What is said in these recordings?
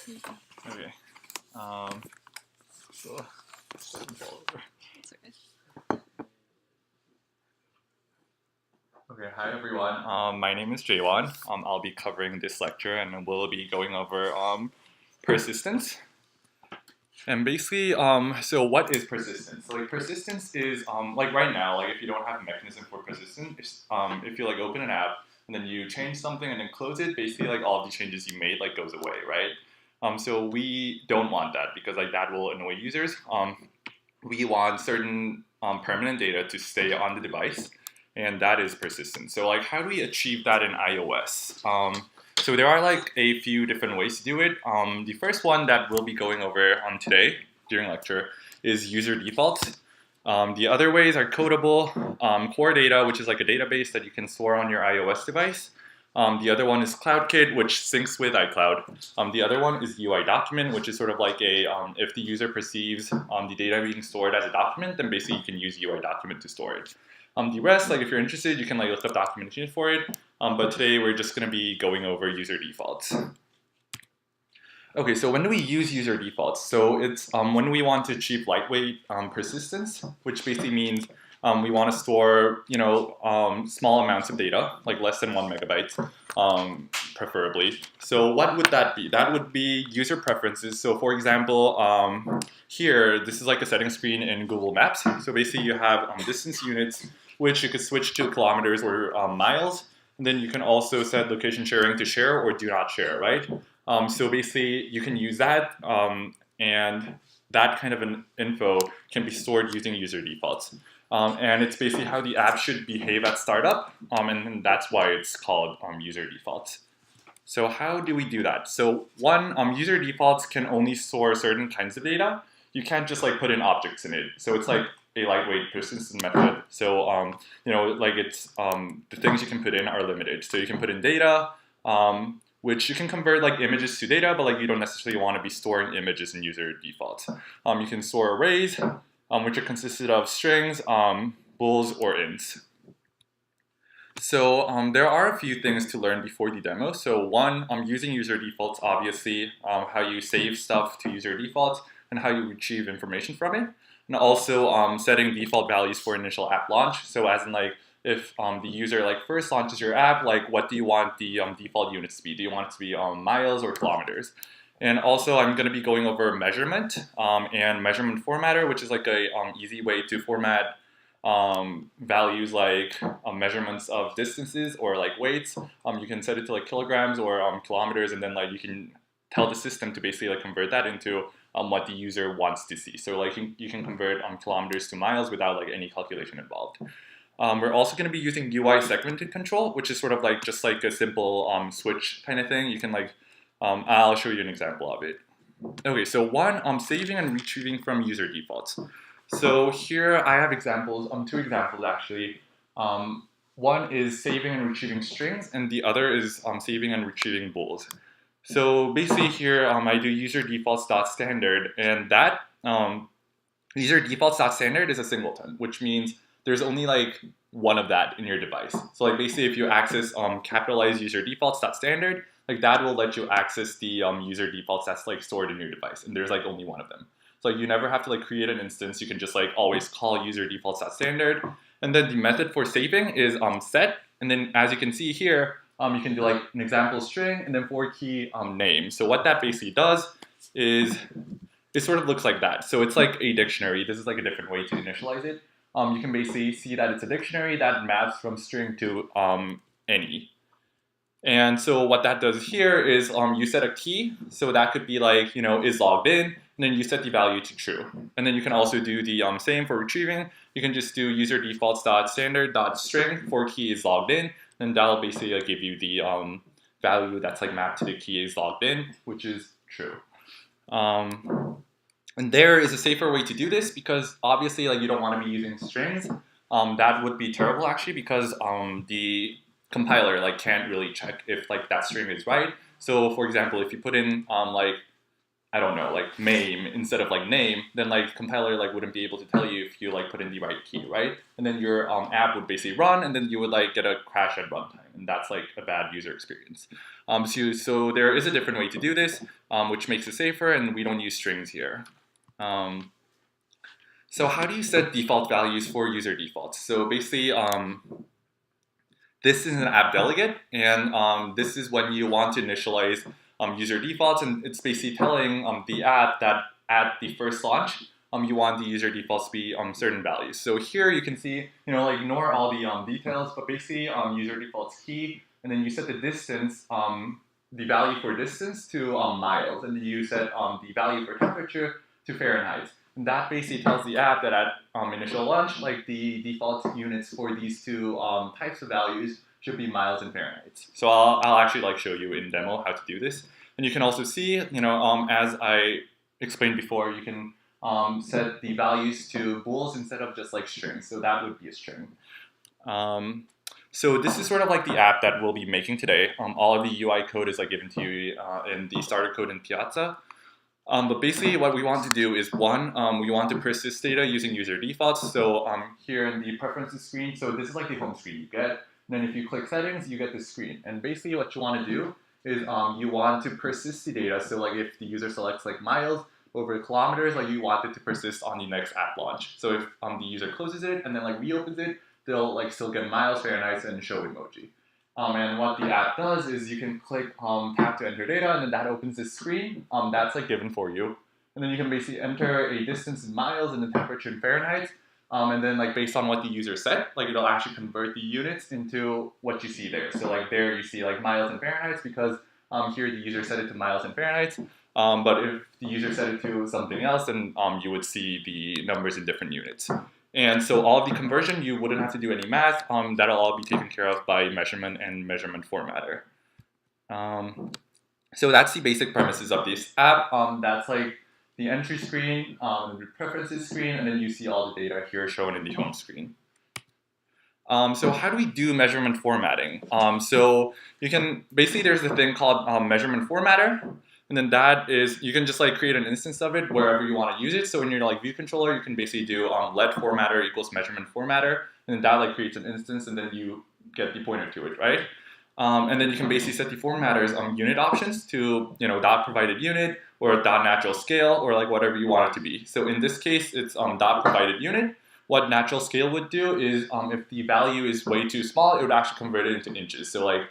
Okay. So It's okay. Okay, hi everyone. My name is Jaywan. I'll be covering this lecture and we'll be going over persistence. And basically, so what is persistence? So like persistence is like right now, like if you don't have a mechanism for persistence, if you like open an app and then you change something and then close it, basically like all of the changes you made like goes away, right? So we don't want that because like that will annoy users. We want certain permanent data to stay on the device, and that is persistent. So like how do we achieve that in iOS? So there are like a few different ways to do it. The first one that we'll be going over today during lecture is user defaults. The other ways are codable, core data, which is like a database that you can store on your iOS device. The other one is CloudKit, which syncs with iCloud. The other one is UI document, which is sort of like a, if the user perceives the data being stored as a document, then basically you can use UI document to store it. The rest, like if you're interested, you can like look up documentation for it. But today we're just going to be going over user defaults. Okay, so when do we use user defaults? So it's when we want to achieve lightweight persistence, which basically means we want to store, small amounts of data, like less than 1 megabyte, preferably. So what would that be? That would be user preferences. So for example, here, this is like a setting screen in Google Maps. So basically you have distance units, which you could switch to kilometers or miles. And then you can also set location sharing to share or do not share, right? So basically, you can use that, and that kind of an info can be stored using user defaults. And it's basically how the app should behave at startup, and that's why it's called user defaults. So how do we do that? So one, user defaults can only store certain kinds of data. You can't just like put in objects in it. So it's like a lightweight persistent method. So like it's the things you can put in are limited. So you can put in data, which you can convert like images to data, but like you don't necessarily want to be storing images in user defaults. You can store arrays, which are consisted of strings, bools, or ints. So there are a few things to learn before the demo. So one, using user defaults, obviously, how you save stuff to user defaults and how you retrieve information from it. And also setting default values for initial app launch. So as in like, if the user like first launches your app, like what do you want the default units to be? Do you want it to be miles or kilometers? And also I'm going to be going over measurement and measurement formatter, which is like a easy way to format values like measurements of distances or like weights. You can set it to like kilograms or kilometers, and then like you can tell the system to basically like convert that into what the user wants to see. So like you can convert kilometers to miles without like any calculation involved. We're also going to be using UI segmented control, which is sort of like just like a simple switch kind of thing. You can like, I'll show you an example of it. Okay, so one, saving and retrieving from user defaults. So here I have examples, two examples actually. One is saving and retrieving strings, and the other is saving and retrieving bools. So basically here I do user defaults.standard, and that user defaults.standard is a singleton, which means there's only like one of that in your device. So like basically if you access capitalized user defaults.standard, like that will let you access the user defaults that's like stored in your device, and there's like only one of them. So like, you never have to like create an instance. You can just like always call user defaults.standard, and then the method for saving is set. And then as you can see here, you can do like an example string and then 4-key name. So what that basically does is it sort of looks like that. So it's like a dictionary. This is like a different way to initialize it. You can basically see that it's a dictionary that maps from string to any. And so what that does here is you set a key. So that could be like, is logged in, and then you set the value to true. And then you can also do the same for retrieving. You can just do user defaults.standard.string 4-key is logged in, and that'll basically give you the value that's like mapped to the key is logged in, which is true. And there is a safer way to do this because obviously like you don't want to be using strings. That would be terrible actually because the compiler like can't really check if like that string is right. So for example, if you put in like, I don't know, like MAME instead of like name, then like compiler like wouldn't be able to tell you if you like put in the right key, right? And then your app would basically run, and then you would like get a crash at runtime. and that's like a bad user experience. So there is a different way to do this, which makes it safer, and we don't use strings here. So how do you set default values for user defaults? So basically, this is an app delegate, and this is when you want to initialize user defaults, and it's basically telling the app that at the first launch, you want the user defaults to be certain values. So here you can see, like ignore all the details, but basically user defaults key, and then you set the distance, the value for distance to miles, and then you set the value for temperature to Fahrenheit. And that basically tells the app that at initial launch, like the default units for these two types of values should be miles and Fahrenheit. So I'll actually like show you in demo how to do this. And you can also see, as I explained before, you can set the values to bools instead of just like strings. So that would be a string. So this is sort of like the app that we'll be making today. All of the UI code is like given to you in the starter code in Piazza. But basically what we want to do is one, we want to persist data using user defaults. So here in the preferences screen, so this is like the home screen you get. And then if you click settings, you get this screen. And basically what you want to do is you want to persist the data. So like if the user selects like miles over kilometers, like you want it to persist on the next app launch. So if the user closes it and then like reopens it, they'll like still get miles, Fahrenheit, and show emoji. And what the app does is you can click tap to enter data, and then that opens this screen that's like given for you. And then you can basically enter a distance in miles and the temperature in Fahrenheit. And then like based on what the user set, like it'll actually convert the units into what you see there. So like there you see like miles and Fahrenheit because here the user set it to miles and Fahrenheit. But if the user set it to something else, then you would see the numbers in different units. And so all of the conversion, you wouldn't have to do any math. That'll all be taken care of by measurement and measurement formatter. So that's the basic premises of this app. That's like the entry screen, the preferences screen, and then you see all the data here shown in the home screen. So how do we do measurement formatting? So you can, basically there's a thing called measurement formatter. And then that is, you can just like create an instance of it wherever you want to use it. So in your like view controller, you can basically do let formatter equals measurement formatter. And then that like creates an instance and then you get the pointer to it, right? And then you can basically set the formatter's unit options to, dot provided unit or dot natural scale or like whatever you want it to be. So in this case, it's dot provided unit. What natural scale would do is if the value is way too small, it would actually convert it into inches. So like,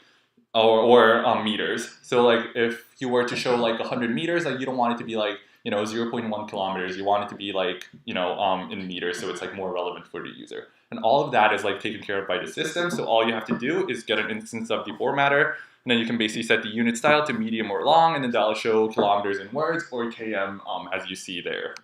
or meters. So like if you were to show like 100 meters, like you don't want it to be like, 0.1 kilometers. You want it to be like, in meters. So it's like more relevant for the user. And all of that is like taken care of by the system. So all you have to do is get an instance of the formatter. And then you can basically set the unit style to medium or long. And then that'll show kilometers in words or km as you see there.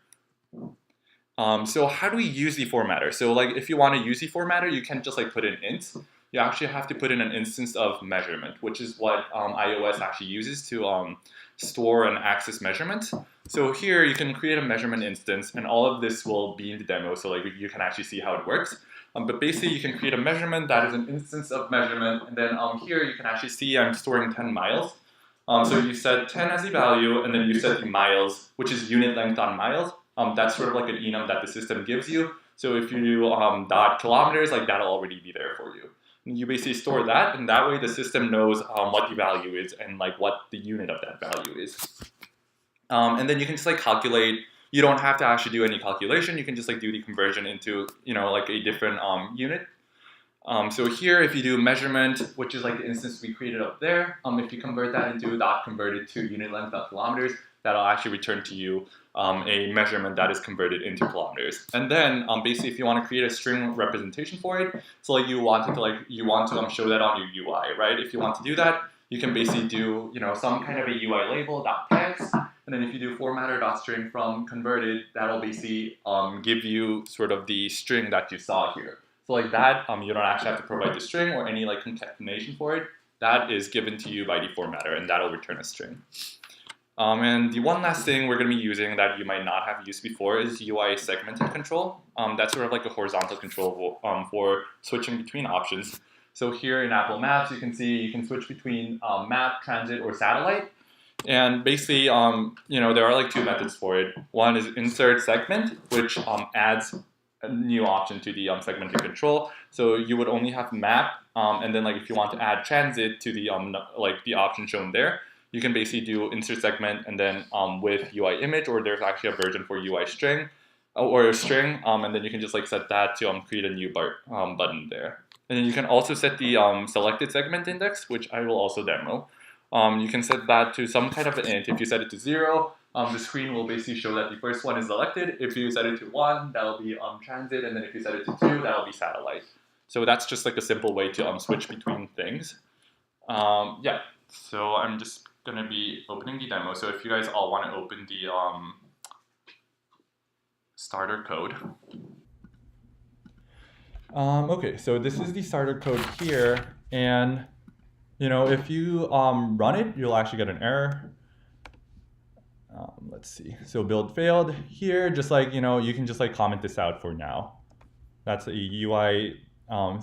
So how do we use the formatter? So like if you want to use the formatter, you can't just like put in int. You actually have to put in an instance of measurement, which is what iOS actually uses to store and access measurement. So here you can create a measurement instance, and all of this will be in the demo, so like you can actually see how it works. But basically you can create a measurement that is an instance of measurement, and then here you can actually see I'm storing 10 miles. So you set 10 as the value, and then you set the miles, which is unit length on miles. That's sort of like an enum that the system gives you. So if you do dot kilometers, like that'll already be there for you. You basically store that, and that way the system knows what the value is and like what the unit of that value is. And then you can just like calculate. You don't have to actually do any calculation. You can just like do the conversion into like a different unit. So here, if you do measurement, which is like the instance we created up there, if you convert that into dot converted to unit length of kilometers, that'll actually return to you a measurement that is converted into kilometers. And then basically if you want to create a string representation for it, so like you want to show that on your UI, right? If you want to do that, you can basically do some kind of a UI label .text, and then if you do formatter.string from converted, that'll basically give you sort of the string that you saw here. So like that, you don't actually have to provide the string or any like concatenation for it. That is given to you by the formatter, and that'll return a string. And the one last thing we're going to be using that you might not have used before is UI segmented control. That's sort of like a horizontal control for switching between options. So here in Apple Maps, you can see you can switch between map, transit, or satellite. And basically, there are like two methods for it. One is insert segment, which adds a new option to the segmented control. So you would only have map And then like if you want to add transit to the like the option shown there, you can basically do insert segment and then with UI image, or there's actually a version for UI string or a string, and then you can just like set that to create a new button there. And then you can also set the selected segment index, which I will also demo. You can set that to some kind of an int. If you set it to 0, the screen will basically show that the first one is selected. If you set it to 1, that'll be transit, and then if you set it to 2, that'll be satellite. So that's just like a simple way to switch between things. Yeah, so I'm just gonna be opening the demo. So if you guys all want to open the starter code. Okay, so this is the starter code here, and you know, if you run it, you'll actually get an error. Let's see. So build failed here. Just like, you know, you can just like comment this out for now. That's a UI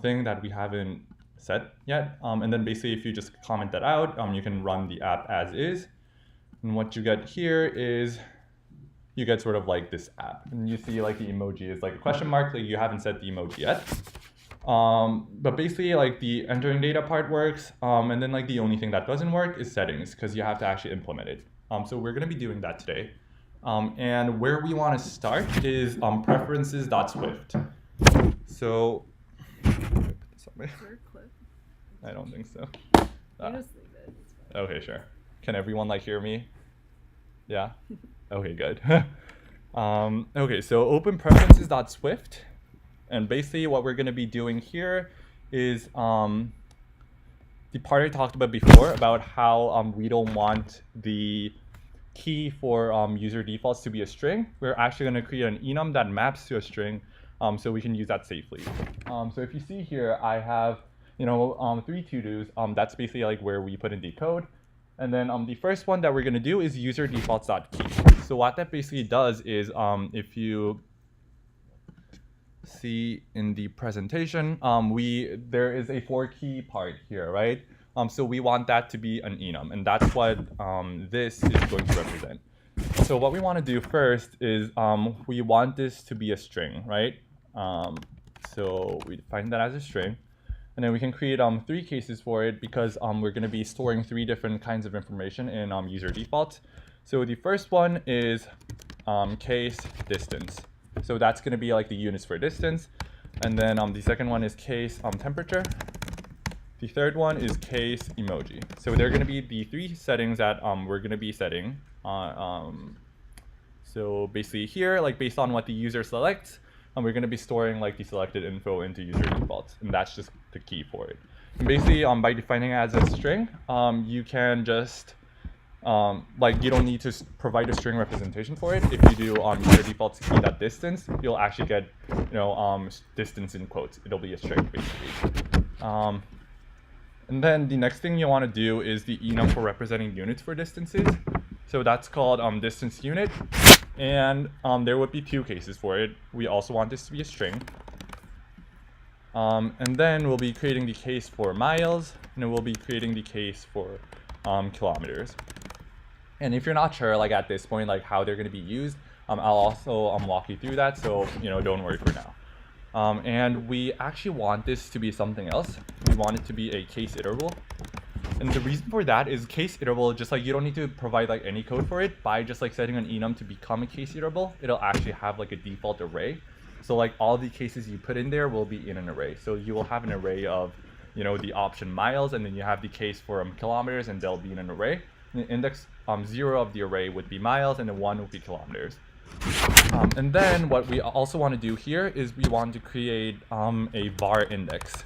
thing that we haven't set yet. And then basically, if you just comment that out, you can run the app as is. And what you get here is you get sort of like this app, and you see like the emoji is like a question mark. Like you haven't set the emoji yet. But basically like the entering data part works, and then like the only thing that doesn't work is settings, because you have to actually implement it. So we're going to be doing that today. And where we want to start is preferences.swift. So I don't think so. Okay, sure. Can everyone like hear me? Yeah? Okay, good. Okay, so open preferences.swift. And basically what we're going to be doing here is the part I talked about before about how we don't want the key for user defaults to be a string. We're actually going to create an enum that maps to a string, so we can use that safely. So if you see here, I have 3 to-dos. That's basically like where we put in the code. And then the first one that we're going to do is user defaults.key. So what that basically does is if you see in the presentation, there is a 4-key part here, right? So we want that to be an enum, and that's what this is going to represent. So what we want to do first is we want this to be a string, right? So we define that as a string, and then we can create 3 cases for it, because we're going to be storing 3 different kinds of information in user defaults. So the first one is case distance. So that's going to be like the units for distance. And then the second one is case temperature. The third one is case emoji. So they're going to be the 3 settings that we're going to be setting. So basically here, like based on what the user selects, we're going to be storing like the selected info into user defaults. And that's just the key for it. And basically by defining it as a string, you can just like you don't need to provide a string representation for it. If you do user defaults key that distance, you'll actually get distance in quotes. It'll be a string basically. And then the next thing you want to do is the enum for representing units for distances. So that's called distance unit, and there would be 2 cases for it. We also want this to be a string. And then we'll be creating the case for miles, and then we'll be creating the case for kilometers. And if you're not sure, like at this point, like how they're going to be used, I'll also walk you through that. So don't worry for now. And we actually want this to be something else. We want it to be a case iterable. And the reason for that is case iterable, just like you don't need to provide like any code for it. By just like setting an enum to become a case iterable, it'll actually have like a default array. So like all the cases you put in there will be in an array. So you will have an array of, the option miles, and then you have the case for kilometers, and they'll be in an array. And the index 0 of the array would be miles, and then 1 would be kilometers. And then what we also want to do here is we want to create a var index.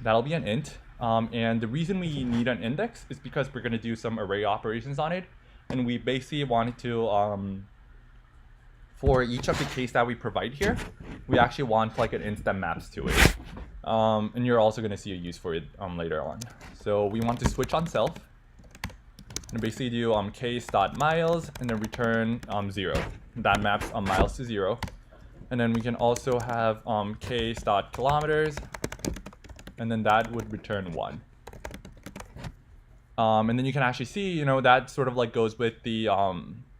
That'll be an int. And the reason we need an index is because we're going to do some array operations on it. And we basically wanted to, for each of the case that we provide here, we actually want like an int that maps to it. And you're also going to see a use for it later on. So we want to switch on self. And basically do case.miles and then return 0. That maps miles to 0. And then we can also have case.kilometers, and then that would return 1. And then you can actually see, that sort of like goes with the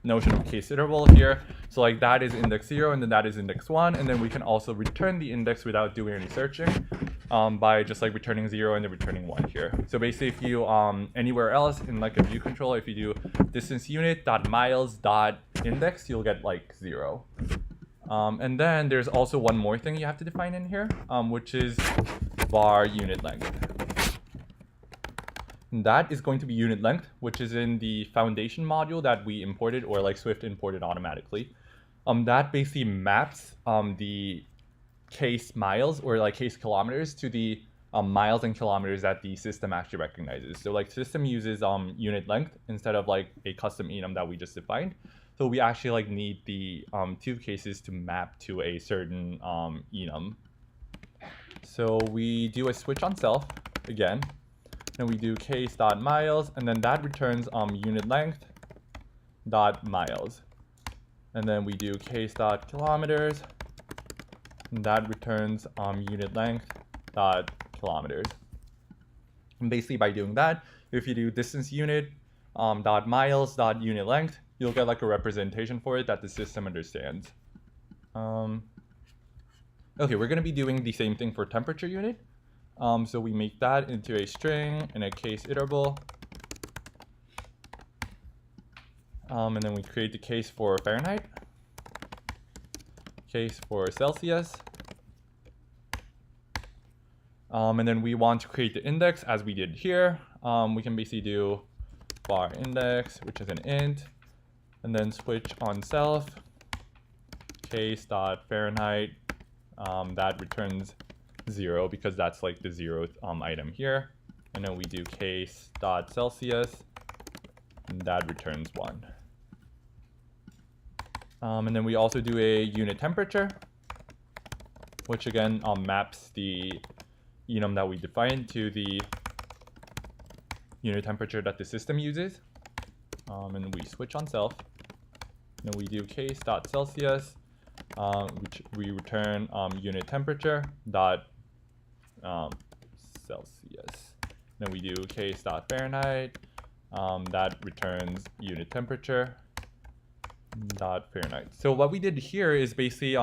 notion of case iterable here. So like that is index 0 and then that is index 1, and then we can also return the index without doing any searching by just like returning 0 and then returning 1 here. So basically if you anywhere else in like a view controller, if you do distance unit dot miles dot index, you'll get like 0. And then there's also one more thing you have to define in here, which is var unit length. And that is going to be unit length, which is in the foundation module that we imported, or like Swift imported automatically. That basically maps the case miles or like case kilometers to the miles and kilometers that the system actually recognizes. So like system uses unit length instead of like a custom enum that we just defined. So we actually like need the two cases to map to a certain enum. So we do a switch on self again, and we do case.miles, and then that returns unit length dot miles, and then we do case.kilometers, and that returns unit length dot kilometers. And basically by doing that, if you do distance unit dot miles dot unit length, you'll get like a representation for it that the system understands. Okay, we're going to be doing the same thing for temperature unit. So we make that into a string and a case iterable. And then we create the case for Fahrenheit, case for Celsius. And then we want to create the index as we did here. We can basically do var index, which is an int, and then switch on self, case.Fahrenheit, that returns 0 because that's like the 0th item here. And then we do case.Celsius, and that returns 1. And then we also do a unit temperature, which again maps the enum that we defined to the unit temperature that the system uses. And we switch on self. And then we do case.Celsius, which we return unit temperature dot Celsius. Then we do case.Fahrenheit, that returns unit temperature dot Fahrenheit. So what we did here is basically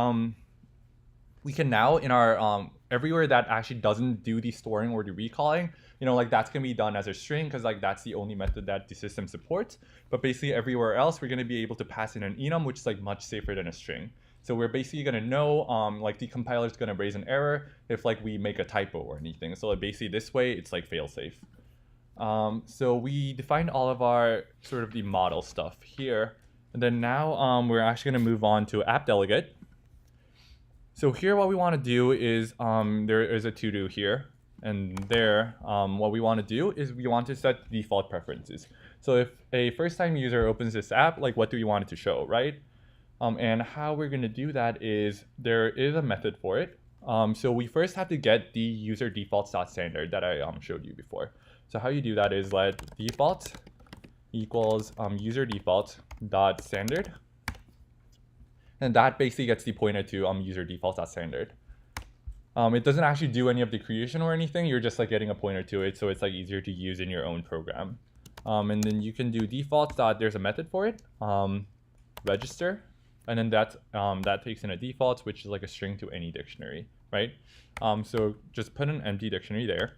we can now in our everywhere that actually doesn't do the storing or the recalling, you know, like that's gonna be done as a string because like that's the only method that the system supports. But basically everywhere else we're gonna be able to pass in an enum, which is like much safer than a string. So we're basically gonna know like the compiler is gonna raise an error if like we make a typo or anything. So like, basically this way it's like fail safe. So we defined all of our sort of the model stuff here. And then now we're actually gonna move on to app delegate. So here what we want to do is there is a to-do here, and there what we want to do is we want to set default preferences. So if a first-time user opens this app, like what do we want it to show, right? And how we're going to do that is there is a method for it. So we first have to get the user defaults.standard that I showed you before. So how you do that is let default equals user defaults.standard. And that basically gets the pointer to user defaults.standard. It doesn't actually do any of the creation or anything. You're just like getting a pointer to it, so it's like easier to use in your own program. And then you can do defaults. There's a method for it, register, and then that takes in a defaults, which is like a string to any dictionary, right? So just put an empty dictionary there.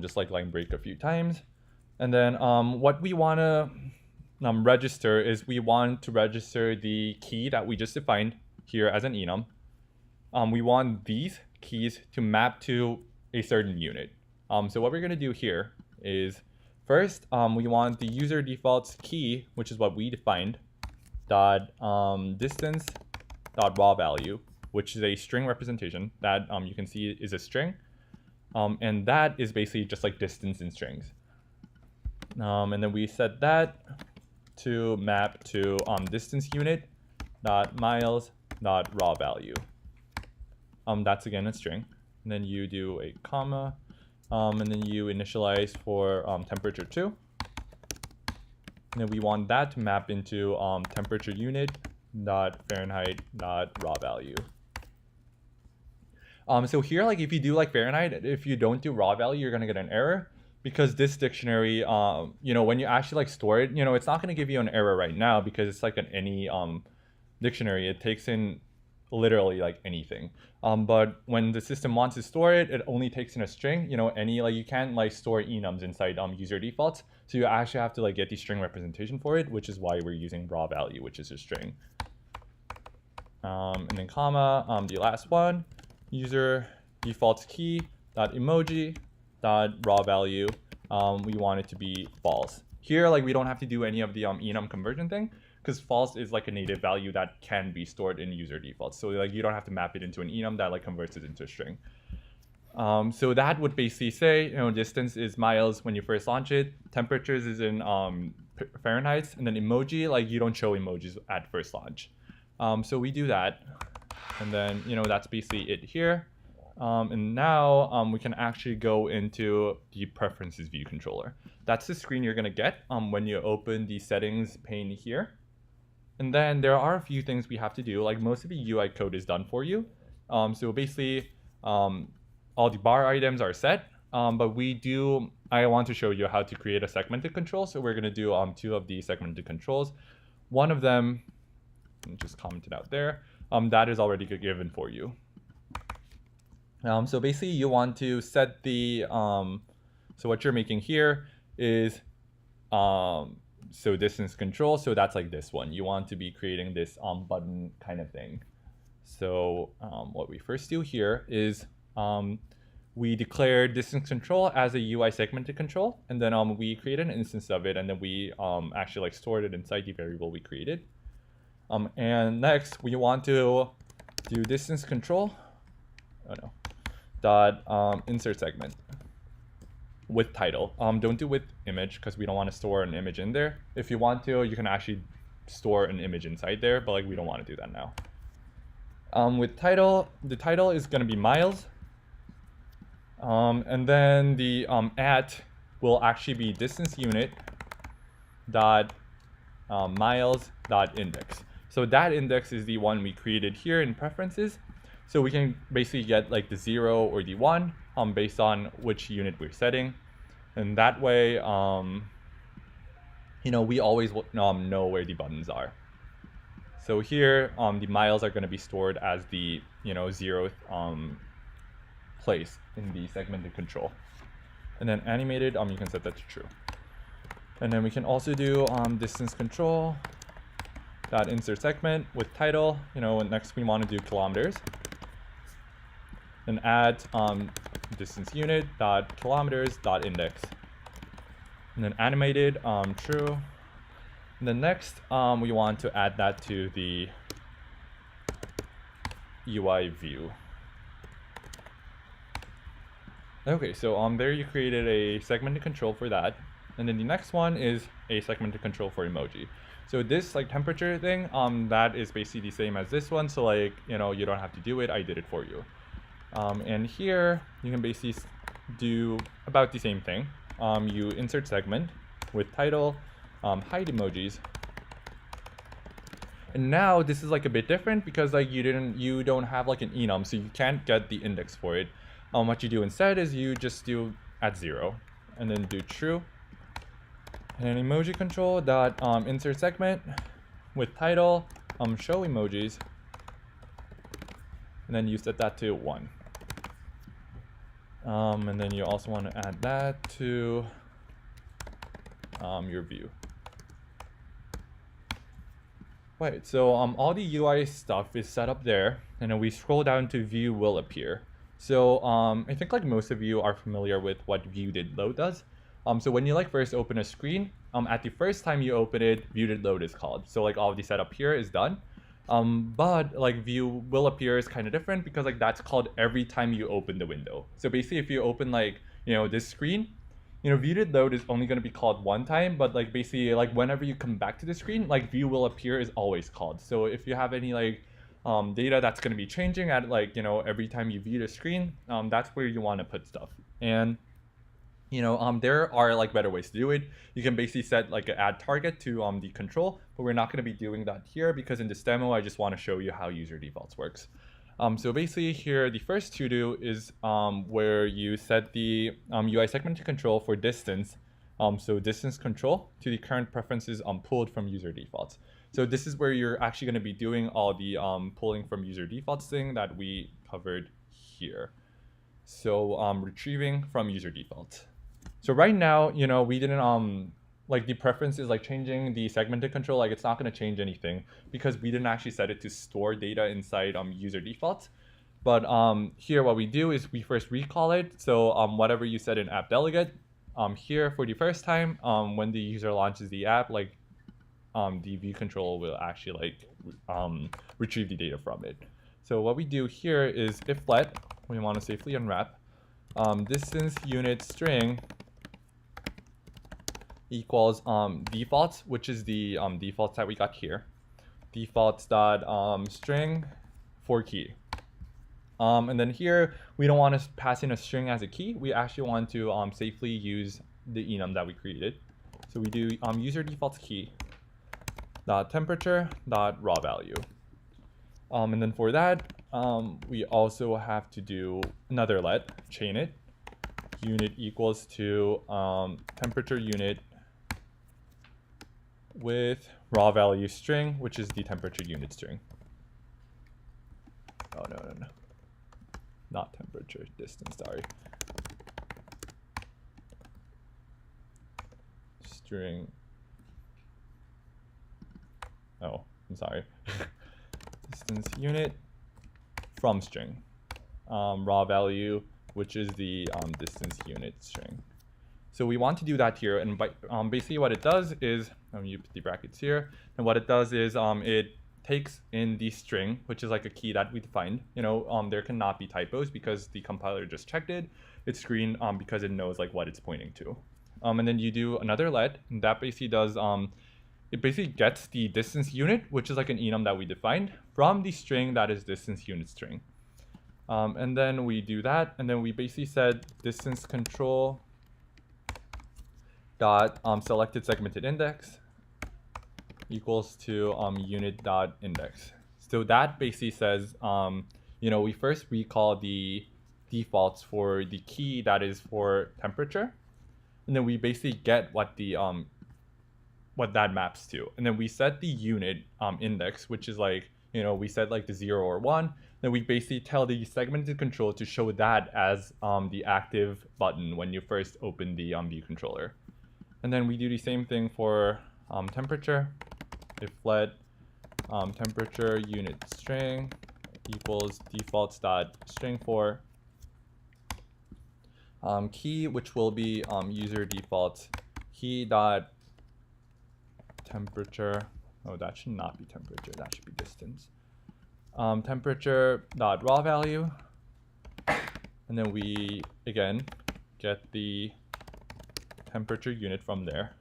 Just like line break a few times, and then what we want to register is we want to register the key that we just defined here as an enum. We want these keys to map to a certain unit. So what we're going to do here is first we want the user defaults key, which is what we defined, dot distance dot raw value, which is a string representation that you can see is a string, and that is basically just like distance in strings. And then we set that to map to distance unit dot miles dot raw value. That's again a string. And then you do a comma, and then you initialize for temperature 2. And then we want that to map into temperature unit dot Fahrenheit dot raw value. So here, like if you do like Fahrenheit, if you don't do raw value, you're gonna get an error because this dictionary, you know, when you actually like store it, you know, it's not going to give you an error right now because it's like an any dictionary. It takes in literally like anything. But when the system wants to store it, it only takes in a string. You know, any like you can't like store enums inside user defaults, so you actually have to like get the string representation for it, which is why we're using raw value, which is a string. And then comma, the last one, user defaults key dot emoji dot raw value. We want it to be false. Here, like we don't have to do any of the enum conversion thing, because false is like a native value that can be stored in user defaults. So like you don't have to map it into an enum that like converts it into a string. So that would basically say, you know, distance is miles when you first launch it, temperatures is in Fahrenheit, and then emoji, like you don't show emojis at first launch. So we do that, and then, you know, that's basically it here. And now we can actually go into the preferences view controller. That's the screen you're gonna get when you open the settings pane here. And then there are a few things we have to do. Like most of the UI code is done for you. So basically all the bar items are set, but I want to show you how to create a segmented control. So we're gonna do 2 of the segmented controls. One of them, just commented out there, that is already given for you. So basically you want to set the, so what you're making here is, so distance control, so that's like this one. You want to be creating this button kind of thing. So what we first do here is we declare distance control as a UI segmented control, and then we create an instance of it, and then we actually like stored it inside the variable we created. And next we want to do distance control, dot insert segment with title. Don't do with image because we don't want to store an image in there. If you want to, you can actually store an image inside there, but like we don't want to do that now. With title, the title is going to be miles, and then the at will actually be distance unit dot miles dot index. So that index is the one we created here in preferences. So we can basically get like the 0 or the 1 based on which unit we're setting. And that way, you know, we always know where the buttons are. So here, the miles are going to be stored as the, you know, 0th place in the segmented control. And then animated, you can set that to true. And then we can also do distance control dot insert segment with title. You know, and next we want to do kilometers. And add distance unit dot kilometers dot index. And then animated true. And then next we want to add that to the UI view. Okay, so there you created a segmented control for that. And then the next one is a segmented control for emoji. So this like temperature thing, that is basically the same as this one. So like, you know, you don't have to do it, I did it for you. And here you can basically do about the same thing. You insert segment with title, hide emojis. And now this is like a bit different because like you don't have like an enum, so you can't get the index for it. What you do instead is you just do at 0 and then do true. And then emoji control dot insert segment with title, show emojis. And then you set that to 1. And then you also want to add that to your view. Right, so all the UI stuff is set up there, and then we scroll down to view will appear. So I think like most of you are familiar with what Viewdidload does. So when you like first open a screen, at the first time you open it, Viewdidload is called. So like all of the setup here is done. But like view will appear is kind of different because like that's called every time you open the window. So basically if you open like, you know, this screen, you know, Viewdidload is only going to be called one time, but like basically like whenever you come back to the screen, like view will appear is always called. So if you have any like data that's going to be changing at like, you know, every time you view the screen, that's where you want to put stuff. And you know, there are like better ways to do it. You can basically set like an add target to the control, but we're not going to be doing that here because in this demo, I just want to show you how user defaults works. So basically here, the first to-do is where you set the UI segmented control for distance. So distance control to the current preferences pulled from user defaults. So this is where you're actually going to be doing all the pulling from user defaults thing that we covered here. So retrieving from user defaults. So right now, we didn't like the preference is like changing the segmented control, like it's not going to change anything because we didn't actually set it to store data inside user defaults. But here what we do is we first recall it. So whatever you set in app delegate, here for the first time, when the user launches the app, like the view control will actually like retrieve the data from it. So what we do here is if let, we want to safely unwrap, distance unit string equals defaults, which is the defaults that we got here. Defaults dot string for key. And then here we don't want to pass in a string as a key. We actually want to safely use the enum that we created. So we do user defaults key dot temperature dot raw value. And then for that, we also have to do another let, chain it, unit equals to temperature unit with raw value string, which is the temperature unit string. Oh, no. Not temperature, distance, sorry. String. Oh, I'm sorry. Distance unit from string. Raw value, which is the distance unit string. So we want to do that here, and basically what it does is, you put the brackets here, and what it does is it takes in the string, which is like a key that we defined. There cannot be typos because the compiler just checked it. It's screened because it knows like what it's pointing to. And then you do another let, and that basically does, it basically gets the distance unit, which is like an enum that we defined, from the string that is distance unit string. And then we do that, and then we basically said distance control dot selected segmented index equals to unit dot index. So that basically says, we first recall the defaults for the key that is for temperature, and then we basically get what the what that maps to, and then we set the unit index, which is like, we set like the 0 or 1. Then we basically tell the segmented control to show that as the active button when you first open the view controller. And then we do the same thing for temperature. If let temperature unit string equals defaults dot string for key, which will be user defaults key dot temperature. Oh, that should not be temperature. That should be distance. Temperature dot raw value, and then we again get the temperature unit from there.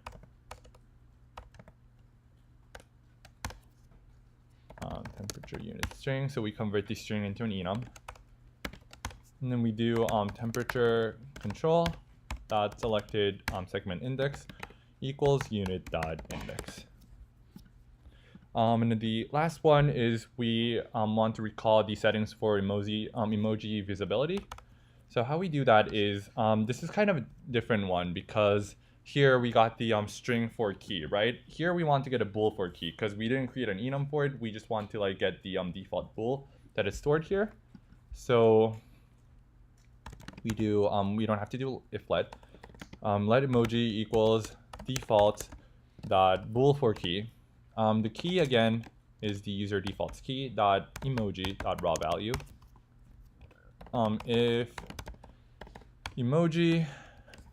Temperature unit string, so we convert the string into an enum, and then we do temperature control dot selected segment index equals unit dot index. And then the last one is we want to recall the settings for emoji visibility. So how we do that is, this is kind of a different one because here we got the string for key, right? Here we want to get a bool for key because we didn't create an enum for it. We just want to like get the default bool that is stored here. So we do, we don't have to do if let. Let emoji equals default dot bool for key. The key again is the user defaults key dot emoji dot raw value. If emoji,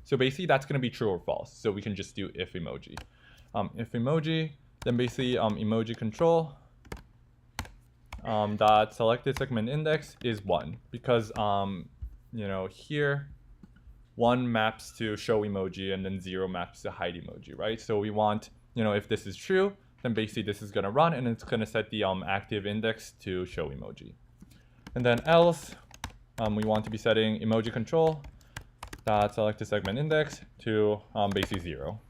so basically that's going to be true or false. So we can just do if emoji. If emoji, then basically emoji control dot selected segment index is 1 because here 1 maps to show emoji and then 0 maps to hide emoji, right? So we want, if this is true, then basically this is going to run and it's going to set the active index to show emoji. And then else, we want to be setting emoji control dot selected segment index to basically 0.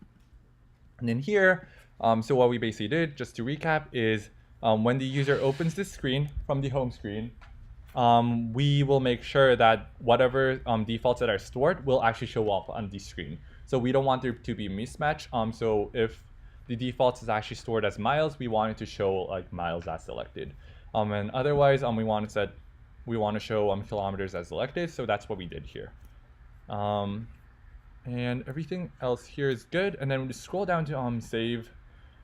And then here, so what we basically did, just to recap, is when the user opens this screen from the home screen, we will make sure that whatever defaults that are stored will actually show up on the screen. So we don't want there to be a mismatch. So if the defaults is actually stored as miles, we want it to show like miles as selected. And otherwise, we want to show kilometers as selected. So that's what we did here. And everything else here is good. And then we scroll down to save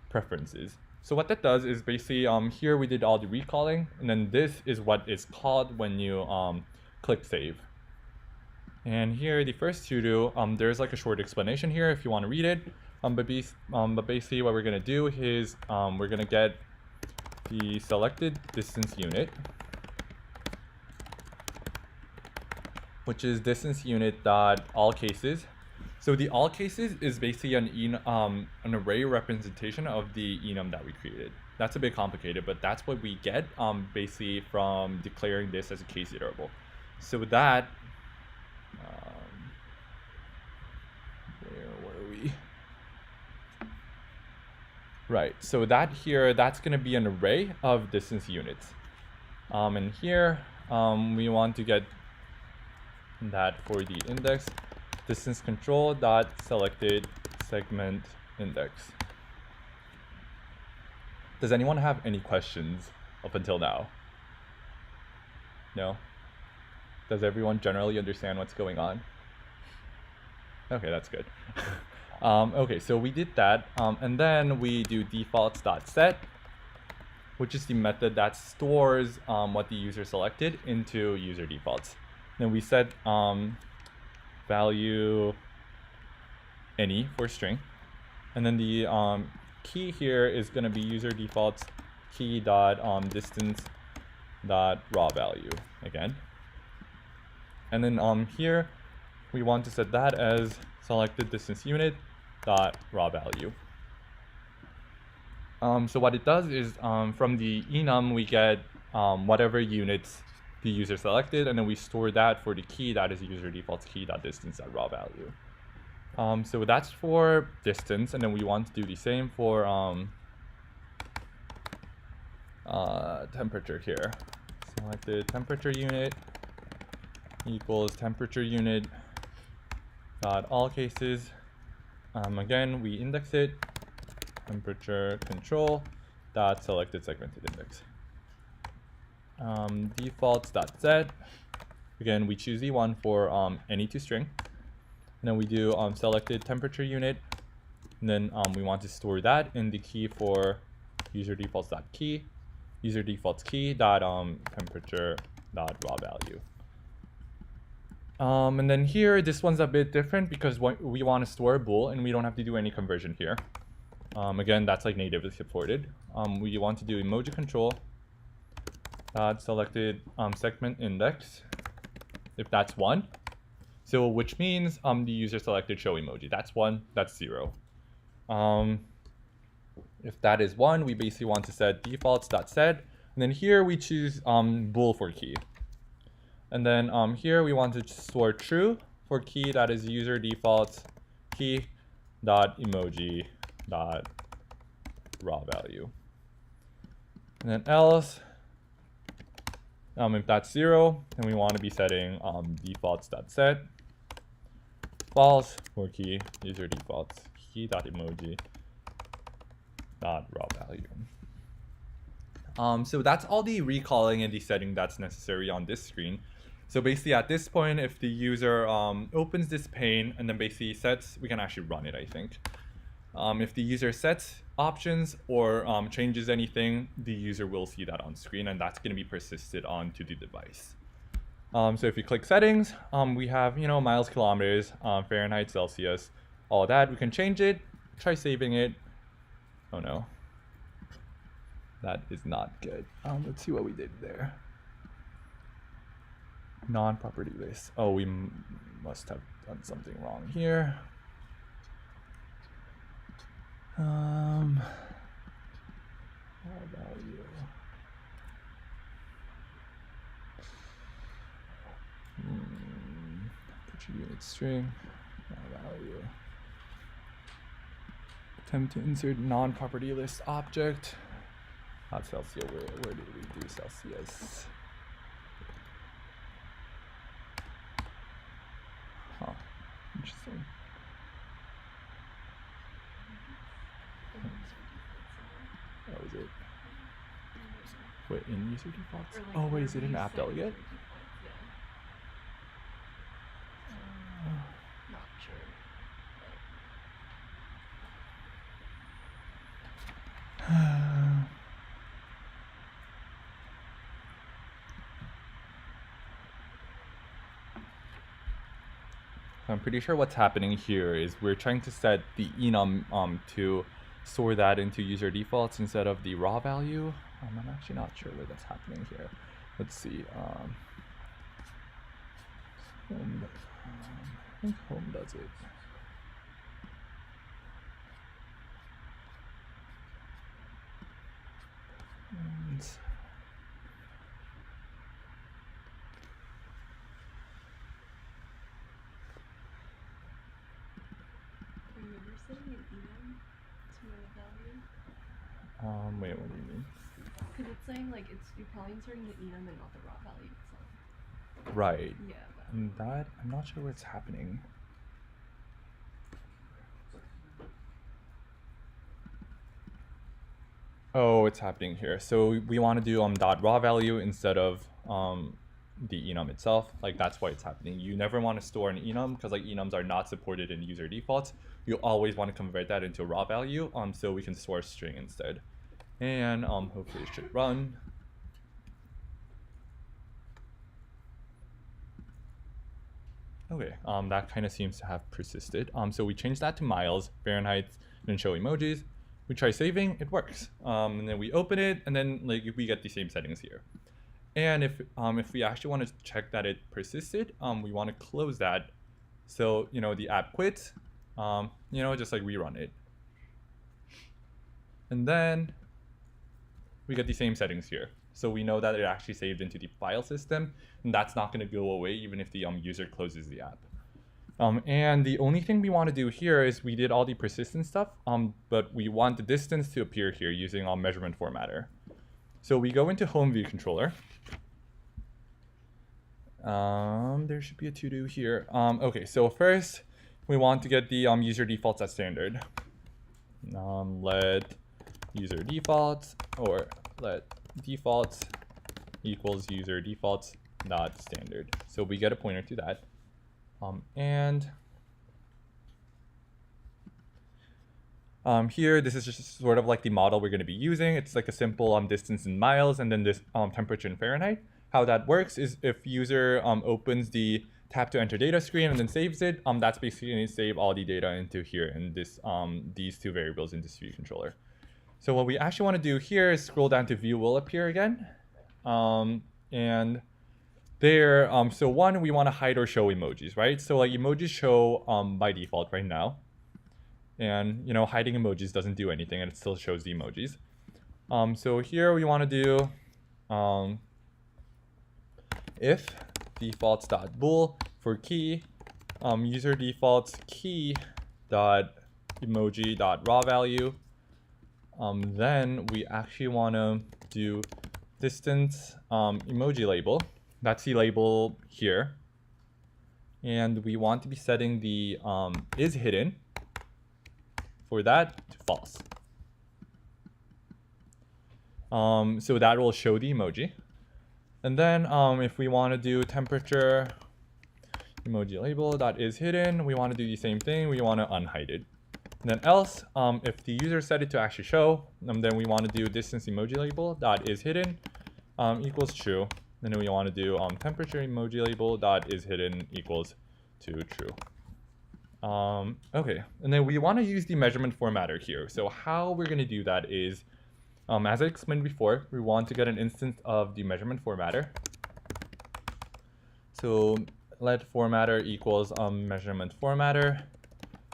preferences. So what that does is basically here we did all the recalling, and then this is what is called when you click save. And here the first to do, there's like a short explanation here if you want to read it. But basically what we're gonna do is we're gonna get the selected distance unit, which is distance unit dot all cases. So the all cases is basically an array representation of the enum that we created. That's a bit complicated, but that's what we get basically from declaring this as a case iterable. So with that, where were we? Right, so that here, that's gonna be an array of distance units. And here, we want to get that for the index distance control dot selected segment index. Does anyone have any questions up until now? No? Does everyone generally understand what's going on? Okay, that's good. Okay, so we did that, and then we do defaults.set, which is the method that stores what the user selected into user defaults. Then we set value any for string, and then the key here is going to be user defaults key dot distance dot raw value again, and then here we want to set that as selected distance unit dot raw value. So what it does is from the enum we get whatever units the user selected, and then we store that for the key that is user defaults key dot distance dot raw value. So that's for distance, and then we want to do the same for temperature here. Selected temperature unit equals temperature unit dot all cases. Again, we index it, temperature control dot selected segmented index. Defaults dot set. Again, we choose the one for any to string. And then we do selected temperature unit, and then we want to store that in the key for user defaults dot key, user defaults key dot temperature dot raw value. And then here, this one's a bit different because we want to store a bool and we don't have to do any conversion here. Again, that's like natively supported. We want to do emoji control dot selected segment index if that's 1. So which means the user selected show emoji. That's 1, that's 0. If that is 1, we basically want to set defaults.set, and then here we choose bool for key. And then here we want to store true for key that is user defaults key dot emoji dot raw value. And then else, if that's 0, then we want to be setting defaults.set false for key user defaults key dot emoji dot raw value. So that's all the recalling and the setting that's necessary on this screen. So basically at this point, if the user opens this pane and then basically sets, we can actually run it, I think. If the user sets options or changes anything, the user will see that on screen, and that's going to be persisted onto the device. So if you click settings, we have, miles, kilometers, Fahrenheit, Celsius, all that. We can change it, try saving it. Oh no, that is not good. Let's see what we did there. Non-property list. Oh, we must have done something wrong here. Value. Temperature unit string. Value. Attempt to insert non-property list object. Not Celsius. Where did we do Celsius? Wait, in user defaults? Or, like, Oh wait, is it wherever in you app set user delegate? defaults, yeah. Not sure. I'm pretty sure what's happening here is we're trying to set the enum to store that into user defaults instead of the raw value. I'm actually not sure where that's happening here. Let's see. Home, I think home does it. And Are you ever setting an enum to a value? wait, what do you mean? Because it's saying like you're probably inserting the enum and not the raw value itself. Right. Yeah. And that, I'm not sure where it's happening. Oh, it's happening here. So we want to do dot raw value instead of the enum itself. Like that's why it's happening. You never want to store an enum because like enums are not supported in user defaults. You always want to convert that into a raw value so we can store a string instead. And hopefully it should run. Okay, that kind of seems to have persisted. So we changed that to miles, Fahrenheit, and then show emojis. We try saving, it works. And then we open it, and then like we get the same settings here. And if we actually want to check that it persisted, we want to close that. So the app quits. Just like rerun it. And then we get the same settings here. So we know that it actually saved into the file system, and that's not going to go away even if the user closes the app. And the only thing we want to do here is we did all the persistent stuff, but we want the distance to appear here using measurement formatter. So we go into home view controller. There should be a to-do here. Okay, so first we want to get the user defaults as standard. Let user defaults or let defaults equals user defaults dot standard. So we get a pointer to that. Here, this is just sort of like the model we're going to be using. It's like a simple distance in miles and then this temperature in Fahrenheit. How that works is if user opens the tap to enter data screen and then saves it, that's basically going to save all the data into here in this these two variables in this view controller. So what we actually want to do here is scroll down to view will appear again. And there, so one, we want to hide or show emojis, right? So like emojis show by default right now. And hiding emojis doesn't do anything and it still shows the emojis. So here we want to do if defaults.bool for key user defaults key dot emoji dot raw value. Then we actually want to do distance emoji label. That's the label here. And we want to be setting the is hidden for that to false. So that will show the emoji. And then if we want to do temperature emoji label that is hidden, we want to do the same thing. We want to unhide it. And then else, if the user set it to actually show, then we want to do distance emoji label that is hidden equals true. And then we want to do temperature emoji label that is hidden equals to true. Okay, and then we want to use the measurement formatter here. So how we're going to do that is, as I explained before, we want to get an instance of the measurement formatter. So let formatter equals measurement formatter,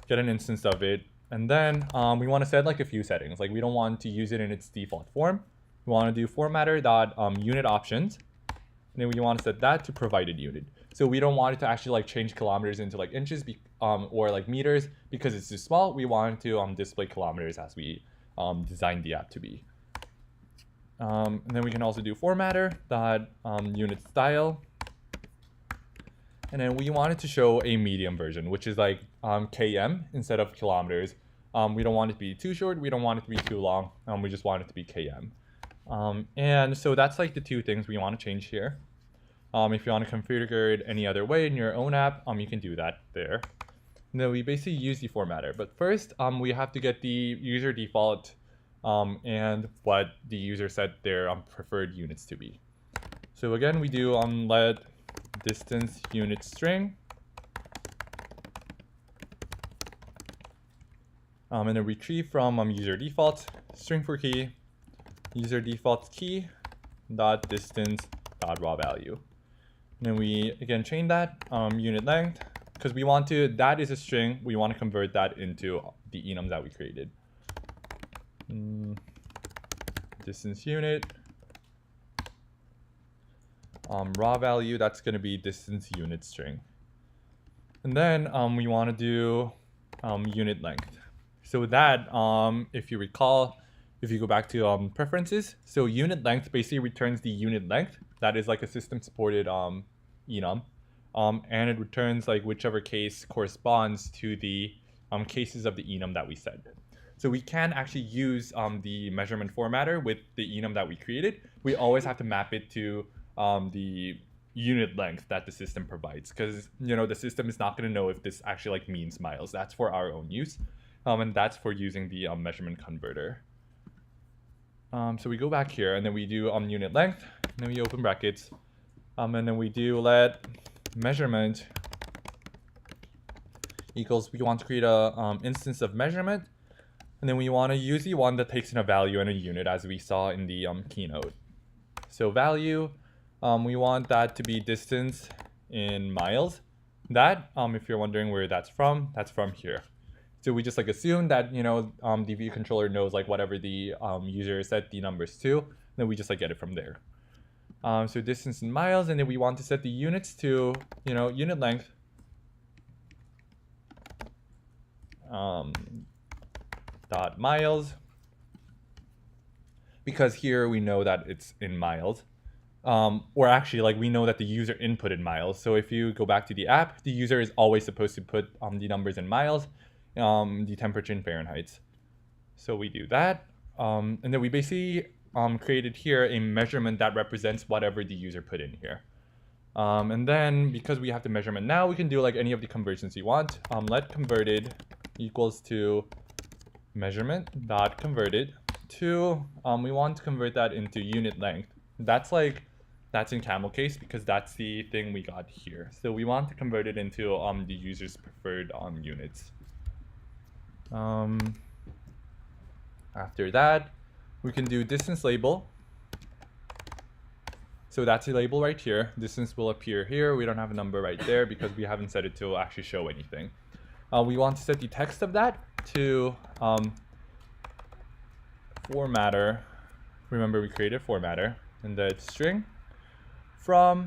get an instance of it. And then we want to set like a few settings. Like we don't want to use it in its default form. We want to do formatter dot unit options. And then we want to set that to provided unit. So we don't want it to actually like change kilometers into like inches or like meters because it's too small. We want it to display kilometers as we designed the app to be. And then we can also do formatter dot unit style. And then we wanted to show a medium version, which is like km instead of kilometers. We don't want it to be too short. We don't want it to be too long. We just want it to be km. And so that's like the two things we want to change here. If you want to configure it any other way in your own app, you can do that there. No, we basically use the formatter, but first we have to get the user default and what the user set their preferred units to be. So again, we do let distance unit string, and then retrieve from user default string for key, user default key dot distance dot raw value. And then we again chain that unit length, because we want to, that is a string, we want to convert that into the enums that we created. Distance unit, raw value, that's going to be distance unit string. And then we want to do unit length. So that, if you recall, if you go back to preferences, so unit length basically returns the unit length. That is like a system supported enum. And it returns like whichever case corresponds to the cases of the enum that we set. So we can actually use the measurement formatter with the enum that we created. We always have to map it to the unit length that the system provides, because the system is not going to know if this actually like means miles. That's for our own use, and that's for using the measurement converter. So we go back here and then we do unit length, and then we open brackets, and then we do let measurement equals, we want to create a instance of measurement, and then we want to use the one that takes in a value and a unit, as we saw in the keynote. So value, we want that to be distance in miles. That, if you're wondering where that's from here. So we just like assume that the view controller knows like whatever the user set the numbers to, then we just like get it from there. So distance in miles, and then we want to set the units to unit length dot miles, because here we know that it's in miles, or actually like we know that the user inputted miles. So if you go back to the app, the user is always supposed to put the numbers in miles, the temperature in Fahrenheit. So we do that, and then we basically created here a measurement that represents whatever the user put in here. And then because we have the measurement now, we can do like any of the conversions you want. Let converted equals to measurement dot converted to, we want to convert that into unit length. That's in camel case because that's the thing we got here. So we want to convert it into the user's preferred units. After that, we can do distance label. So that's a label right here. Distance will appear here. We don't have a number right there because we haven't set it to actually show anything. We want to set the text of that to formatter. Remember, we created formatter, and the string from,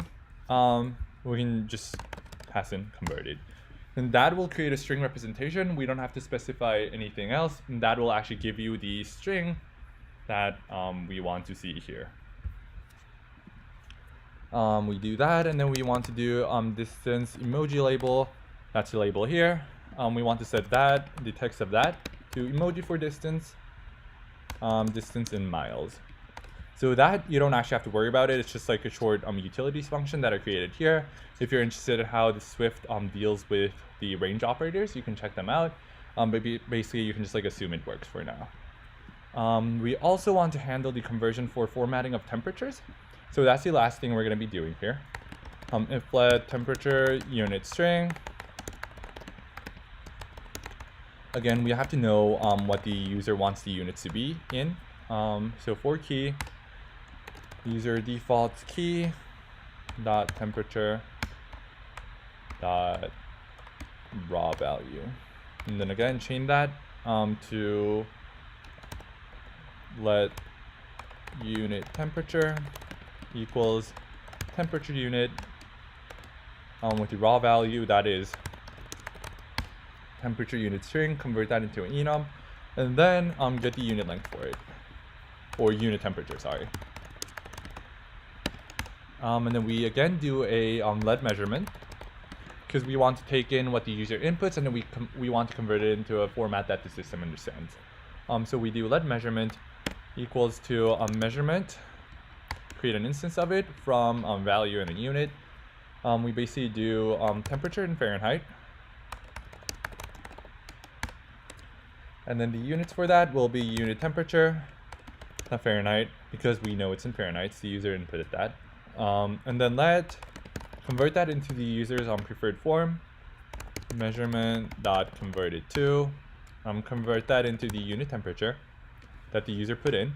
we can just pass in converted. And that will create a string representation. We don't have to specify anything else. And that will actually give you the string that we want to see here. We do that, and then we want to do distance emoji label. That's the label here. We want to set that, the text of that, to emoji for distance, distance in miles. So that you don't actually have to worry about it. It's just like a short utilities function that are created here. If you're interested in how the Swift deals with the range operators, you can check them out. But basically, you can just like assume it works for now. We also want to handle the conversion for formatting of temperatures. So that's the last thing we're going to be doing here. If let temperature unit string. Again, we have to know what the user wants the units to be in. So for key, user default key dot temperature dot raw value, and then again chain that to let unit temperature equals temperature unit with the raw value, that is temperature unit string, convert that into an enum, and then get the unit length for it, or unit temperature, sorry. And then we again do a let measurement, because we want to take in what the user inputs, and then we want to convert it into a format that the system understands. So we do let measurement equals to measurement, create an instance of it from value in a unit. We basically do temperature in Fahrenheit. And then the units for that will be unit temperature, not Fahrenheit, because we know it's in Fahrenheit, so the user inputted that. And then convert that into the user's preferred form, measurement.converted_to, convert that into the unit temperature that the user put in.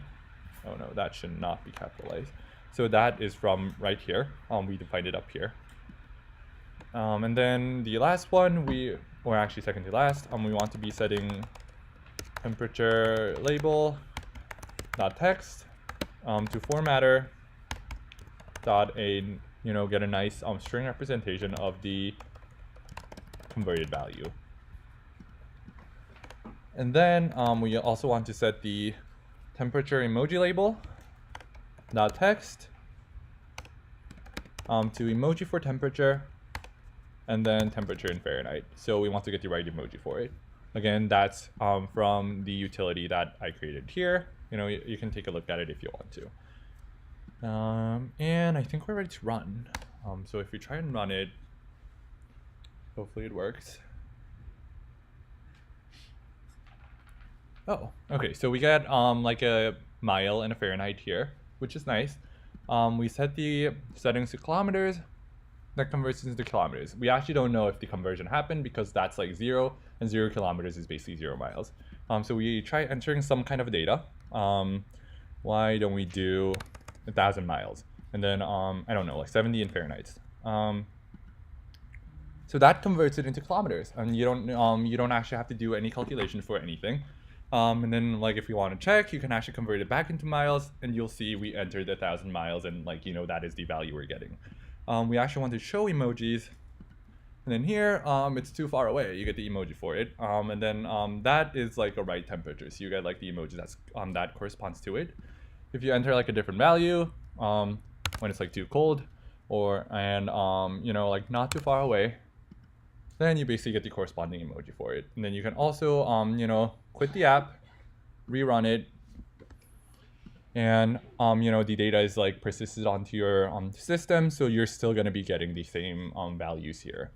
Oh no, that should not be capitalized. So that is from right here. We defined it up here. And then the last one, or actually second to last, we want to be setting temperature label dot text to formatter dot get a nice string representation of the converted value. And then we also want to set the temperature emoji label dot text to emoji for temperature, and then temperature in Fahrenheit. So we want to get the right emoji for it. Again, that's from the utility that I created here. You can take a look at it if you want to. And I think we're ready to run. So if we try and run it, hopefully it works. Oh, okay. So we get like a mile and a Fahrenheit here, which is nice. We set the settings to kilometers. That converts into kilometers. We actually don't know if the conversion happened because that's like 0, and 0 kilometers is basically 0 miles. So we try entering some kind of data. Why don't we do 1,000 miles? And then, I don't know, like 70 in Fahrenheit. So that converts it into kilometers, and you don't actually have to do any calculation for anything. And then, like, if you want to check, you can actually convert it back into miles, and you'll see we entered 1,000 miles, and that is the value we're getting. We actually want to show emojis, and then here it's too far away. You get the emoji for it, and then that is like a right temperature, so you get like the emoji that's that corresponds to it. If you enter like a different value, when it's like too cold, and like not too far away, then you basically get the corresponding emoji for it. And then you can also quit the app, rerun it, and the data is like persisted onto your system, so you're still going to be getting the same values here.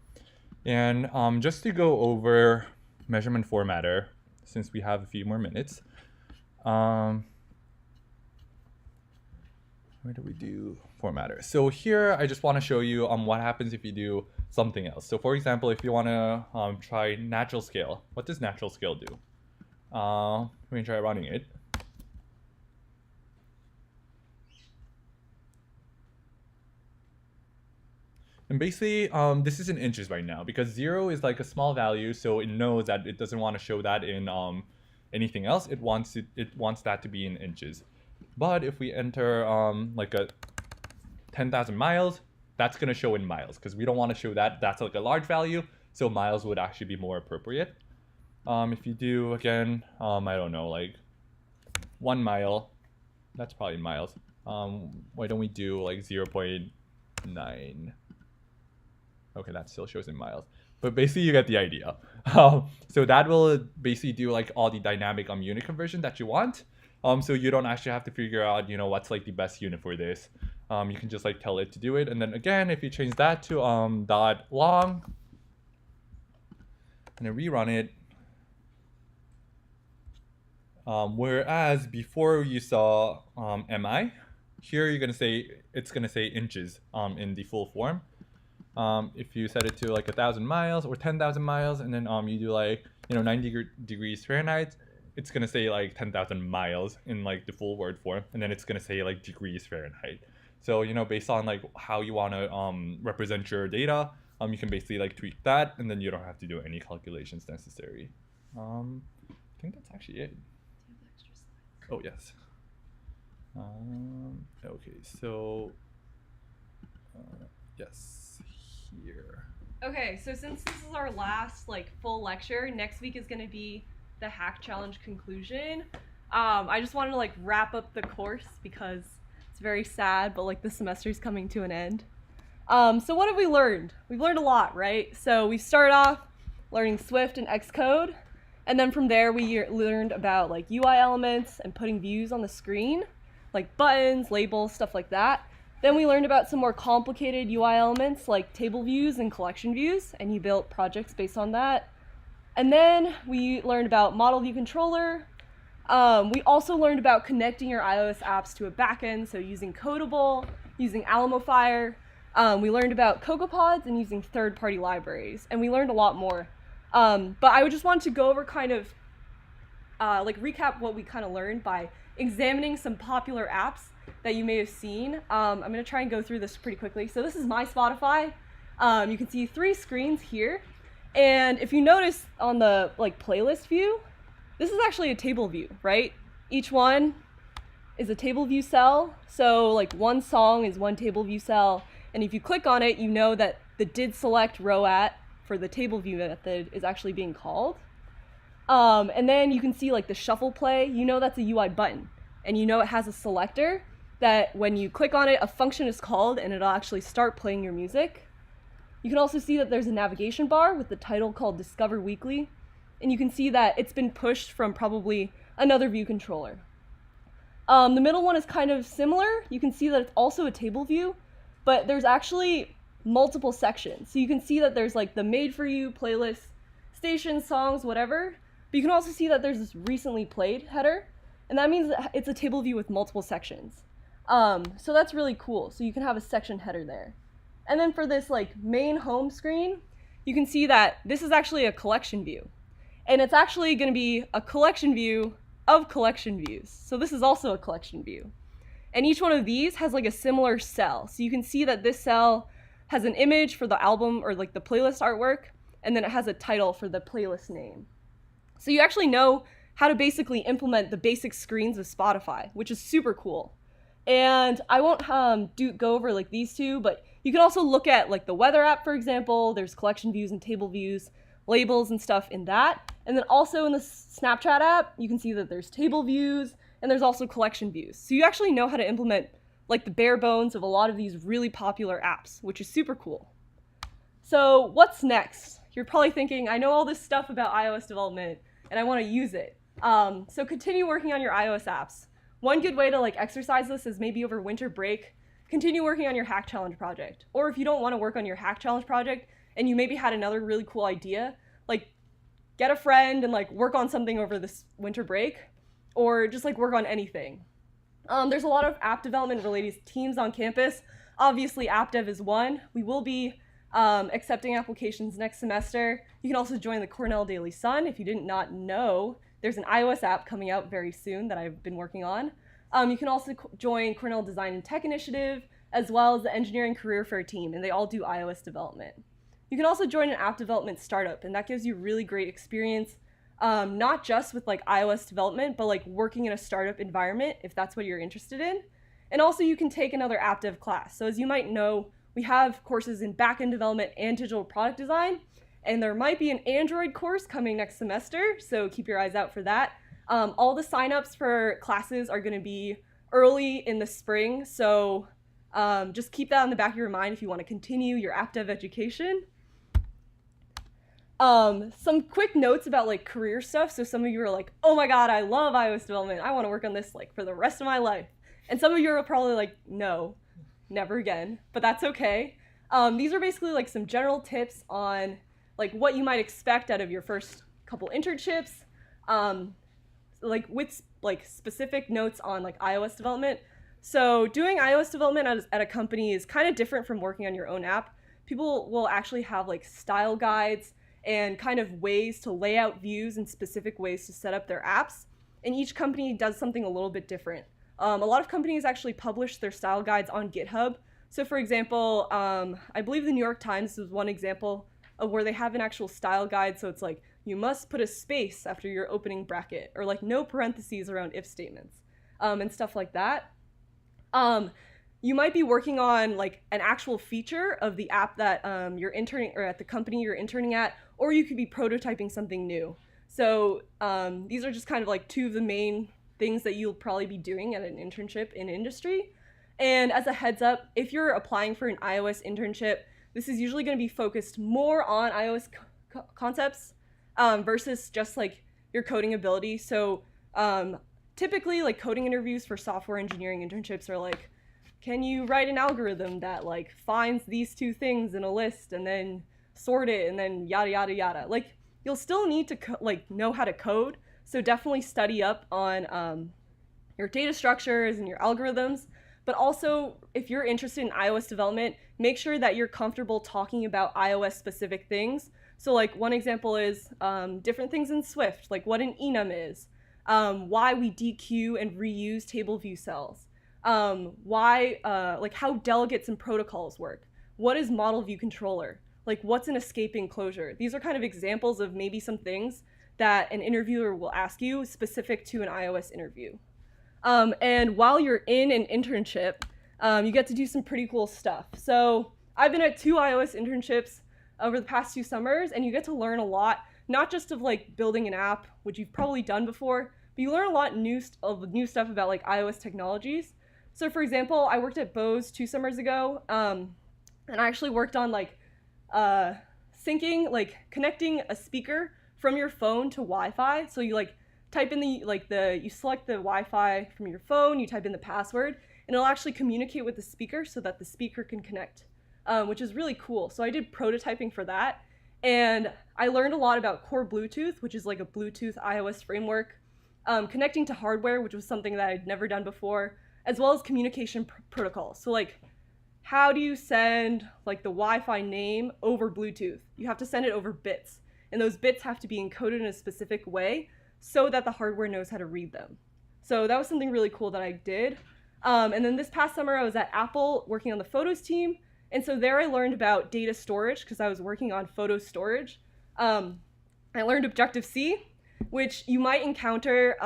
And just to go over measurement formatter, since we have a few more minutes, where do we do formatter? So here I just want to show you what happens if you do something else. So for example, if you want to try natural scale, what does natural scale do? We can try running it. And basically, this is in inches right now because 0 is like a small value, so it knows that it doesn't want to show that in anything else. It wants that to be in inches. But if we enter like a 10,000 miles, that's going to show in miles because we don't want to show that. That's like a large value, so miles would actually be more appropriate. If you do, again, I don't know, like 1 mile, that's probably miles. Why don't we do like 0.9? Okay, that still shows in miles. But basically, you get the idea. So that will basically do like all the dynamic unit conversion that you want. So you don't actually have to figure out, what's like the best unit for this. You can just like tell it to do it. And then again, if you change that to .long and then rerun it, whereas before you saw mi, here you're gonna say it's gonna say inches in the full form. If you set it to like 1,000 miles or 10,000 miles, and then you do like 90 degrees Fahrenheit, it's gonna say like 10,000 miles in like the full word form, and then it's gonna say like degrees Fahrenheit. So based on like how you want to represent your data, you can basically like tweak that, and then you don't have to do any calculations necessary. I think that's actually it. Oh yes. Okay, so yes, here. Okay, so since this is our last like full lecture, next week is going to be the hack challenge conclusion. I just wanted to like wrap up the course because it's very sad, but like the semester's coming to an end. So what have we learned? We've learned a lot, right? So we start off learning Swift and Xcode, And then from there, we learned about like UI elements and putting views on the screen, like buttons, labels, stuff like that. Then we learned about some more complicated UI elements like table views and collection views, and you built projects based on that. And then we learned about model view controller. We also learned about connecting your iOS apps to a backend, so using Codable, using Alamofire. We learned about CocoaPods and using third-party libraries, and we learned a lot more. But I would just want to go over kind of like recap what we kind of learned by examining some popular apps that you may have seen. I'm going to try and go through this pretty quickly. So this is my Spotify. You can see 3 screens here. And if you notice on the like playlist view, this is actually a table view, right? Each one is a table view cell. So like one song is one table view cell. And if you click on it, you know that the did select row at for the table view method is actually being called. And then you can see like the shuffle play, you know that's a UI button. And you know it has a selector that when you click on it, a function is called and it'll actually start playing your music. You can also see that there's a navigation bar with the title called Discover Weekly. And you can see that it's been pushed from probably another view controller. The middle one is kind of similar. You can see that it's also a table view, but there's actually multiple sections. So you can see that there's like the made for you, playlist, stations, songs, whatever. But you can also see that there's this recently played header. And that means that it's a table view with multiple sections. So that's really cool. So you can have a section header there. And then for this like main home screen, you can see that this is actually a collection view. And it's actually going to be a collection view of collection views. So this is also a collection view. And each one of these has like a similar cell. So you can see that this cell has an image for the album or like the playlist artwork, and then it has a title for the playlist name. So you actually know how to basically implement the basic screens of Spotify, which is super cool. And I won't go over like these two, but you can also look at like the weather app, for example. There's collection views and table views, labels and stuff in that. And then also in the Snapchat app, you can see that there's table views and there's also collection views. So you actually know how to implement like the bare bones of a lot of these really popular apps, which is super cool. So what's next? You're probably thinking, I know all this stuff about iOS development and I want to use it. So continue working on your iOS apps. One good way to like exercise this is maybe over winter break, continue working on your hack challenge project. Or if you don't want to work on your hack challenge project and you maybe had another really cool idea, like get a friend and like work on something over this winter break, or just like work on anything. There's a lot of app development related teams on campus. Obviously app dev is one. We will be accepting applications next semester. You can also join the Cornell Daily Sun if you did not know. There's an iOS app coming out very soon that I've been working on. You can also join Cornell Design and Tech Initiative, as well as the Engineering Career Fair team, and they all do iOS development. You can also join an app development startup, and that gives you really great experience, not just with like iOS development, but like working in a startup environment, if that's what you're interested in. And also you can take another app dev class. So as you might know, we have courses in backend development and digital product design, and there might be an Android course coming next semester, so keep your eyes out for that. All the signups for classes are going to be early in the spring, so just keep that in the back of your mind if you want to continue your app dev education. Some quick notes about like career stuff. So some of you are like, oh my god, I love iOS development. I want to work on this like for the rest of my life. And some of you are probably like, no, never again, but that's okay. These are basically like some general tips on like what you might expect out of your first couple internships, like with like specific notes on like iOS development. So doing iOS development at a company is kind of different from working on your own app. People will actually have like style guides and kind of ways to lay out views and specific ways to set up their apps. And each company does something a little bit different. A lot of companies actually publish their style guides on GitHub. So for example, I believe the New York Times is one example of where they have an actual style guide. So it's like, you must put a space after your opening bracket, or like no parentheses around if statements, and stuff like that. You might be working on like an actual feature of the app that you're interning, or at the company you're interning at, or you could be prototyping something new. So these are just kind of like two of the main things that you'll probably be doing at an internship in industry. And as a heads up, if you're applying for an iOS internship, this is usually going to be focused more on iOS concepts versus just like your coding ability. So typically, like coding interviews for software engineering internships are like, can you write an algorithm that like finds these two things in a list and then sort it and then yada yada yada. Like you'll still need to like know how to code, so definitely study up on your data structures and your algorithms. But also, if you're interested in iOS development, make sure that you're comfortable talking about iOS specific things. So like one example is different things in Swift, like what an enum is, why we dequeue and reuse table view cells, why like how delegates and protocols work, what is model view controller, like what's an escaping closure. These are kind of examples of maybe some things that an interviewer will ask you specific to an iOS interview. And while you're in an internship, you get to do some pretty cool stuff. So I've been at 2 iOS internships over the past 2 summers, and you get to learn a lot, not just of like building an app, which you've probably done before, but you learn a lot of new stuff about like iOS technologies. So for example, I worked at Bose 2 summers ago, and I actually worked on like syncing, like connecting a speaker from your phone to Wi-Fi. So you like type in you select the Wi-Fi from your phone, you type in the password, and it'll actually communicate with the speaker so that the speaker can connect, which is really cool. So I did prototyping for that, and I learned a lot about core Bluetooth, which is like a Bluetooth iOS framework, connecting to hardware, which was something that I'd never done before, as well as communication protocols. So like, how do you send like the Wi-Fi name over Bluetooth? You have to send it over bits, and those bits have to be encoded in a specific way so that the hardware knows how to read them. So that was something really cool that I did. And then this past summer I was at Apple working on the Photos team, and so there I learned about data storage because I was working on photo storage. I learned Objective-C, which you might encounter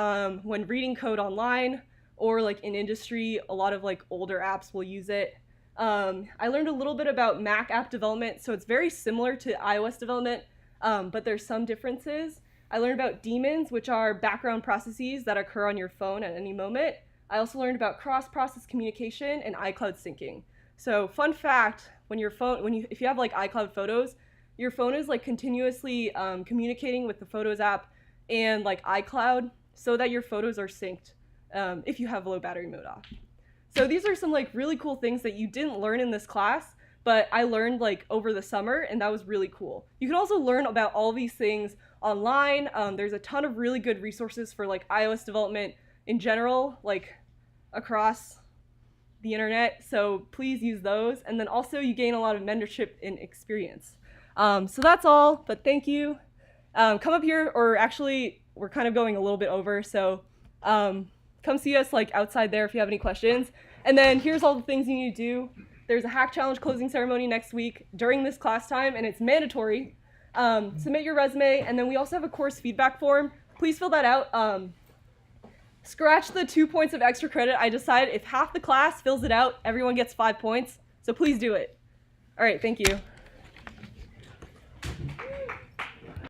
when reading code online, or like in industry, a lot of like older apps will use it. I learned a little bit about Mac app development, so it's very similar to iOS development, but there's some differences. I learned about daemons, which are background processes that occur on your phone at any moment. I also learned about cross-process communication and iCloud syncing. So fun fact, if you have like iCloud photos, your phone is like continuously communicating with the Photos app and like iCloud so that your photos are synced if you have low battery mode off. So these are some like really cool things that you didn't learn in this class, but I learned like over the summer, and that was really cool. You can also learn about all these things online. There's a ton of really good resources for like iOS development in general, like across the internet, so please use those. And then also you gain a lot of mentorship and experience. So that's all, but thank you. Come up here, or actually we're kind of going a little bit over, so come see us like outside there if you have any questions. And then here's all the things you need to do. There's a hack challenge closing ceremony next week during this class time, and it's mandatory. Submit your resume, and then we also have a course feedback form. Please fill that out. Scratch the 2 points of extra credit. I decided if half the class fills it out, everyone gets 5 points. So please do it. All right, thank you.